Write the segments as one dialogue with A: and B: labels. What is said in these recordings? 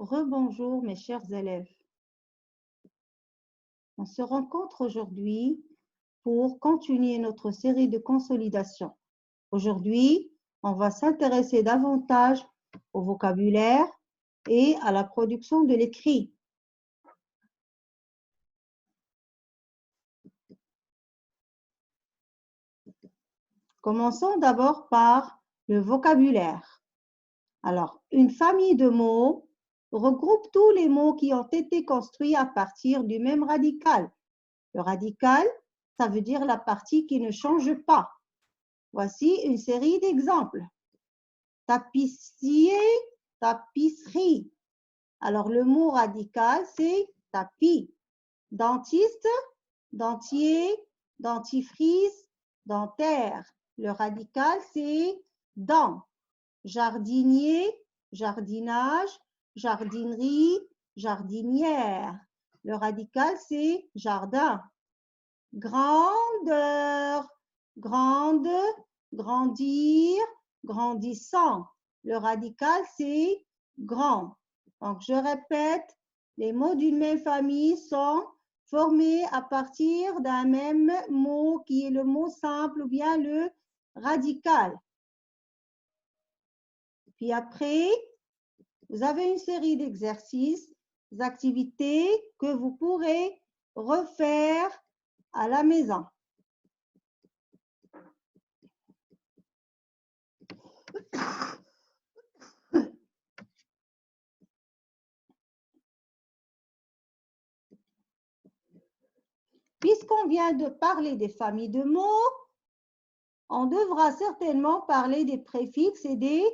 A: Rebonjour mes chers élèves. On se rencontre aujourd'hui pour continuer notre série de consolidation. Aujourd'hui, on va s'intéresser davantage au vocabulaire et à la production de l'écrit. Commençons d'abord par le vocabulaire. Alors, une famille de mots regroupe tous les mots qui ont été construits à partir du même radical. Le radical, ça veut dire la partie qui ne change pas. Voici une série d'exemples. Tapissier, tapisserie. Alors, le mot radical, c'est tapis. Dentiste, dentier, dentifrice, dentaire. Le radical, c'est dent. Jardinier, jardinage, jardinerie, jardinière. Le radical, c'est jardin. Grandeur, grande, grandir, grandissant. Le radical, c'est grand. Donc, je répète, les mots d'une même famille sont formés à partir d'un même mot qui est le mot simple ou bien le radical. Puis après, vous avez une série d'exercices, d'activités que vous pourrez refaire à la maison. Puisqu'on vient de parler des familles de mots, on devra certainement parler des préfixes et des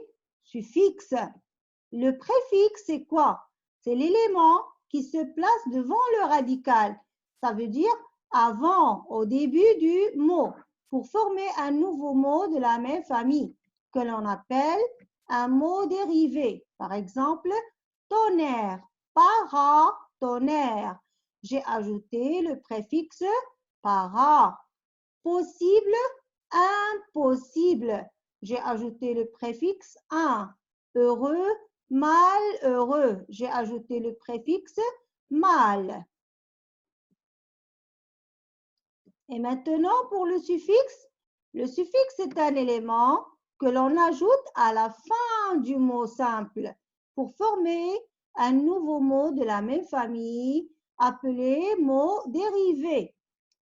A: suffixes. Le préfixe, c'est quoi? C'est l'élément qui se place devant le radical. Ça veut dire avant, au début du mot, pour former un nouveau mot de la même famille, que l'on appelle un mot dérivé. Par exemple, tonnerre, paratonnerre. J'ai ajouté le préfixe para. Possible, impossible. J'ai ajouté le préfixe un. Heureux, malheureux. J'ai ajouté le préfixe mal. Et maintenant, pour le suffixe est un élément que l'on ajoute à la fin du mot simple pour former un nouveau mot de la même famille appelé mot dérivé.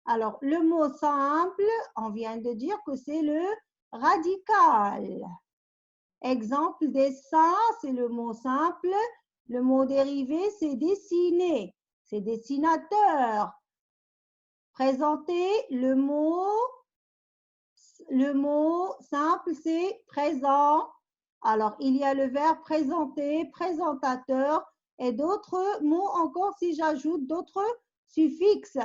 A: Alors, le mot simple, on vient de dire que c'est le radical. Exemple, dessin, c'est le mot simple. Le mot dérivé, c'est dessiner. C'est dessinateur. Présenter, le mot simple, c'est présent. Alors, il y a le verbe présenter, présentateur et d'autres mots encore si j'ajoute d'autres suffixes.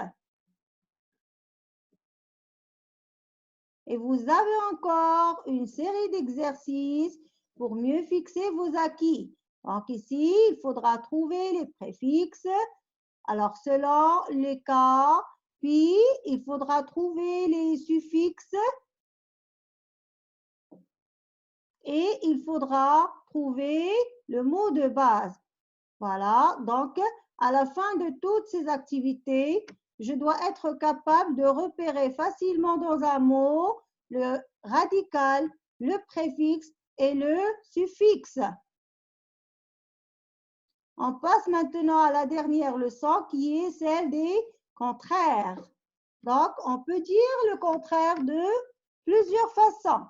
A: Et vous avez encore une série d'exercices pour mieux fixer vos acquis. Donc ici, il faudra trouver les préfixes. Alors, selon les cas, puis il faudra trouver les suffixes et il faudra trouver le mot de base. Voilà, donc à la fin de toutes ces activités, je dois être capable de repérer facilement dans un mot le radical, le préfixe et le suffixe. On passe maintenant à la dernière leçon qui est celle des contraires. Donc, on peut dire le contraire de plusieurs façons.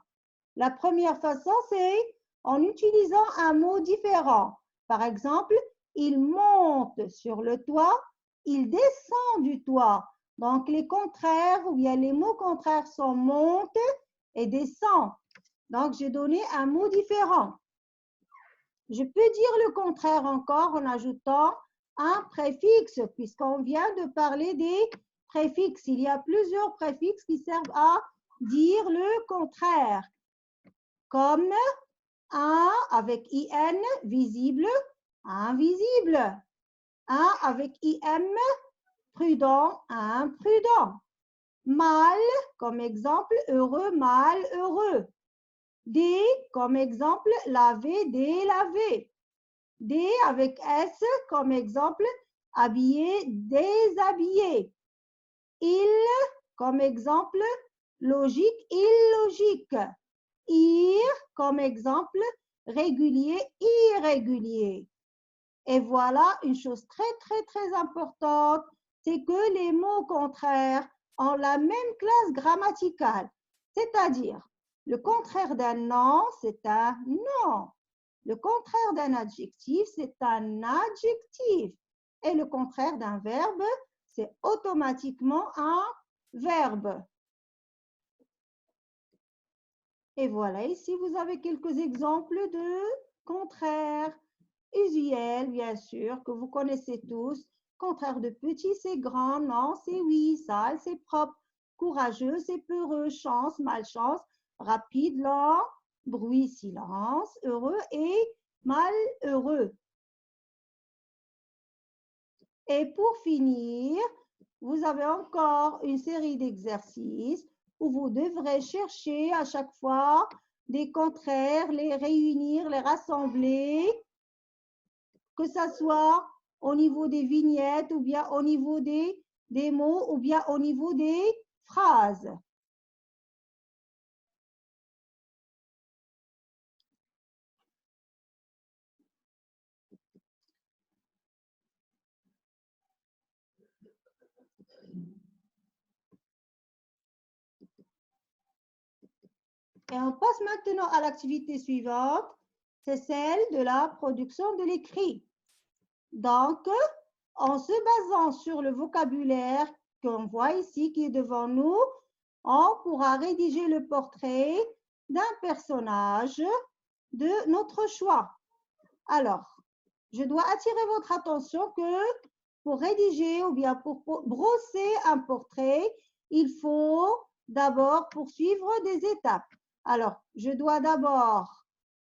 A: La première façon, c'est en utilisant un mot différent. Par exemple, il monte sur le toit, il descend du toit. Donc, les contraires ou bien les mots contraires sont monte et descend. Donc, j'ai donné un mot différent. Je peux dire le contraire encore en ajoutant un préfixe, puisqu'on vient de parler des préfixes. Il y a plusieurs préfixes qui servent à dire le contraire, comme un avec IN, visible, invisible. Un avec IM, prudent, imprudent. Mal, comme exemple, heureux, malheureux. Des, comme exemple, laver, délaver. D avec S comme exemple, habillé, déshabillé. Il comme exemple, logique, illogique. Ir comme exemple, régulier, irrégulier. Et voilà une chose très importante, c'est que les mots contraires ont la même classe grammaticale. C'est-à-dire, le contraire d'un nom, c'est un nom. Le contraire d'un adjectif, c'est un adjectif. Et le contraire d'un verbe, c'est automatiquement un verbe. Et voilà, ici, vous avez quelques exemples de contraires usuels, bien sûr, que vous connaissez tous. Contraire de petit, c'est grand. Non, c'est oui. Sale, c'est propre. Courageux, c'est peureux. Chance, malchance. Rapide, lent. Bruit, silence. Heureux et malheureux. Et pour finir, vous avez encore une série d'exercices où vous devrez chercher à chaque fois des contraires, les réunir, les rassembler, que ce soit au niveau des vignettes ou bien au niveau des mots ou bien au niveau des phrases. Et on passe maintenant à l'activité suivante, c'est celle de la production de l'écrit. Donc, en se basant sur le vocabulaire qu'on voit ici, qui est devant nous, on pourra rédiger le portrait d'un personnage de notre choix. Alors, je dois attirer votre attention que pour rédiger ou bien pour brosser un portrait, il faut d'abord poursuivre des étapes. Alors, je dois d'abord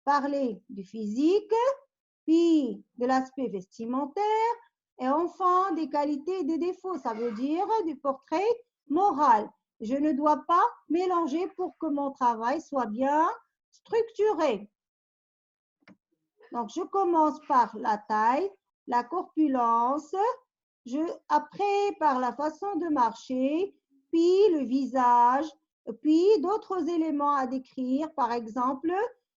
A: parler du physique, puis de l'aspect vestimentaire, et enfin des qualités et des défauts, ça veut dire du portrait moral. Je ne dois pas mélanger pour que mon travail soit bien structuré. Donc, je commence par la taille, la corpulence, après par la façon de marcher, puis le visage, puis d'autres éléments à décrire, par exemple,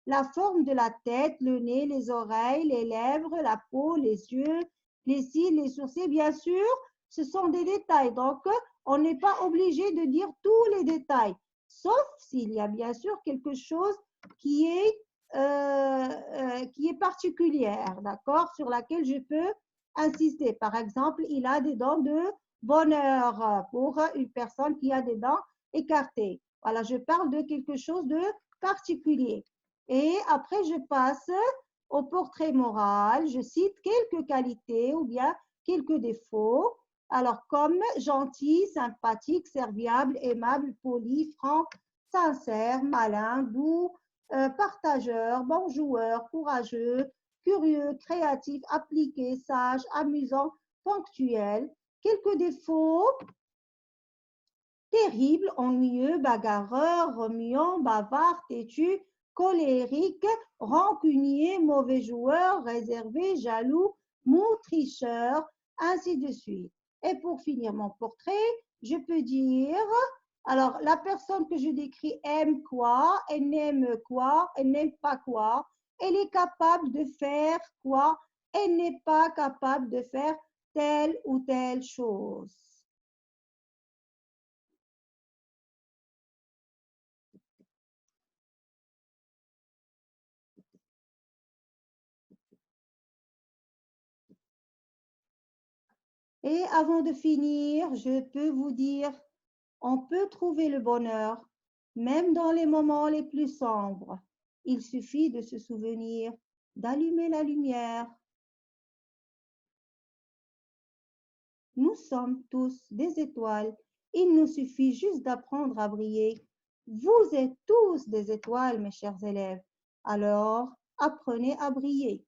A: la forme de la tête, le nez, les oreilles, les lèvres, la peau, les yeux, les cils, les sourcils. Bien sûr, ce sont des détails. Donc, on n'est pas obligé de dire tous les détails, sauf s'il y a bien sûr quelque chose qui est particulière, d'accord, sur laquelle je peux insister. Par exemple, il a des dents de bonheur pour une personne qui a des dents écartées. Voilà, je parle de quelque chose de particulier. Et après, je passe au portrait moral. Je cite quelques qualités ou bien quelques défauts. Alors, comme gentil, sympathique, serviable, aimable, poli, franc, sincère, malin, doux, partageur, bon joueur, courageux, curieux, créatif, appliqué, sage, amusant, ponctuel. Quelques défauts: terrible, ennuyeux, bagarreur, remuant, bavard, têtu, colérique, rancunier, mauvais joueur, réservé, jaloux, mou, tricheur, ainsi de suite. Et pour finir mon portrait, je peux dire, alors la personne que je décris aime quoi, elle n'aime quoi, elle n'aime pas quoi, elle est capable de faire quoi, elle n'est pas capable de faire telle ou telle chose. Et avant de finir, je peux vous dire, on peut trouver le bonheur même dans les moments les plus sombres. Il suffit de se souvenir d'allumer la lumière. Nous sommes tous des étoiles. Il nous suffit juste d'apprendre à briller. Vous êtes tous des étoiles, mes chers élèves. Alors, apprenez à briller.